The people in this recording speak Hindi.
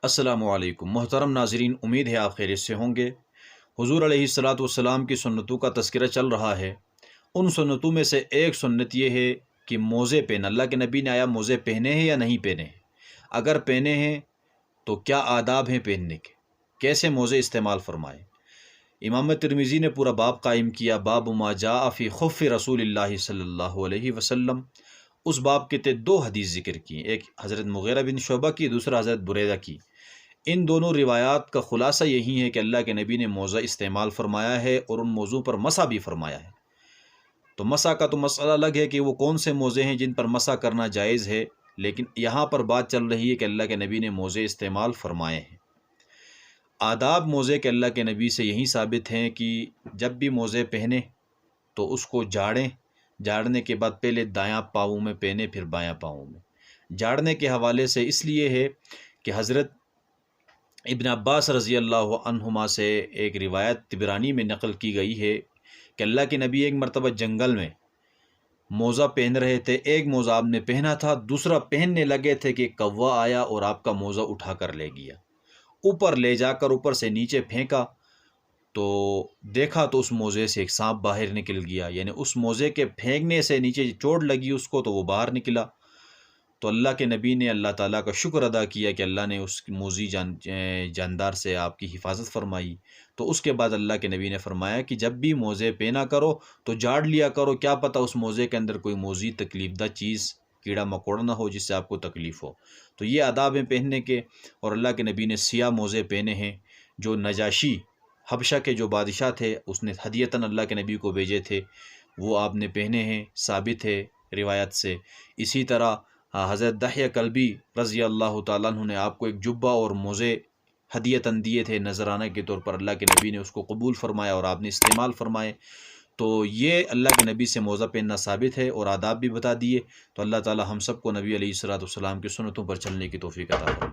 अस्सलामुअलैकुम मोहतरम नाजरीन, उम्मीद है आप खैरियत से होंगे। हुज़ूर अलैहिस्सलातु वस्सलाम की सुन्नतों का तज़किरा चल रहा है। उन सुन्नतों में से एक सुन्नत ये है कि मोज़े पहना। अल्लाह के नबी ने आया मोज़े पहने हैं या नहीं पहने हैं, अगर पहने हैं तो क्या आदाब हैं पहनने के, कैसे मोज़े इस्तेमाल फ़रमाएँ। इमाम तिरमिज़ी ने पूरा बाब कायम किया, बाब मा जाअ फ़ी खुफ़्फ़ि रसूलिल्लाहि सल्लल्लाहु अलैहि वसल्लम। उस बाब के तहत दो हदीस ज़िक्र की, एक हज़रत मुग़ीरा बिन शुअबा की, दूसरा हज़रत बुरैदा की। इन दोनों रिवायात का ख़ुलासा यही है कि अल्लाह के नबी ने मोज़ा इस्तेमाल फ़रमाया है और उन मौज़ू पर मसा भी फ़रमाया है। तो मसा का तो मसला अलग है कि वो कौन से मोज़े हैं जिन पर मसा करना जायज़ है, लेकिन यहाँ पर बात चल रही है कि अल्लाह के नबी ने मोज़े इस्तेमाल फ़रमाए हैं। आदाब मोज़े के अल्लाह के नबी से यही साबित हैं कि जब भी मोज़े पहने तो उसको झाड़ें, झाड़ने के बाद पहले दायां पाँव में पहने, फिर बायां पाँव में। झाड़ने के हवाले से इसलिए है कि हज़रत इब्न अब्बास रज़ी अल्लाह अन्हुमा से एक रिवायत तिबरानी में नक़ल की गई है कि अल्लाह के नबी एक मरतबा जंगल में मोज़ा पहन रहे थे। एक मोज़ा आपने पहना था, दूसरा पहनने लगे थे कि कौवा आया और आपका मोज़ा उठा कर ले गया। ऊपर ले जाकर ऊपर से नीचे फेंका तो देखा तो उस मोज़े से एक सांप बाहर निकल गया, यानी उस मोज़े के फेंकने से नीचे चोट लगी उसको तो वो बाहर निकला। तो अल्लाह के नबी ने अल्लाह ताला का शुक्र अदा किया कि अल्लाह ने उस मोज़ी जानदार से आपकी हिफाजत फरमाई। तो उसके बाद अल्लाह के नबी ने फरमाया कि जब भी मोज़े पहना करो तो झाड़ लिया करो, क्या पता उस मोज़े के अंदर कोई मोज़ी तकलीफ़दा चीज़, कीड़ा मकोड़ा ना हो जिससे आपको तकलीफ़ हो। तो ये आदाब हैं पहनने के। और अल्लाह के नबी ने सिया मोज़े पहने हैं, जो नजाशी हबशा के जो बादशाह थे उसने हदियतन अल्लाह के नबी को भेजे थे, वो आपने पहने हैं, साबित है रिवायत से। इसी तरह हज़रत दहिया कल्बी रज़ी अल्लाह ताला अन्हु ने आपको एक जुब्बा और मोज़े हदियतन दिए थे नजराना के तौर पर, अल्लाह के नबी ने उसको कबूल फरमाया और आपने इस्तेमाल फरमाए। तो ये अल्लाह के नबी से मोज़ा पहनना साबित है और आदाब भी बता दिए। तो अल्लाह ताला हम सबको नबी अलैहिस्सलातु वस्सलाम की सुन्नतों पर चलने की तौफ़ीक अता फरमाए।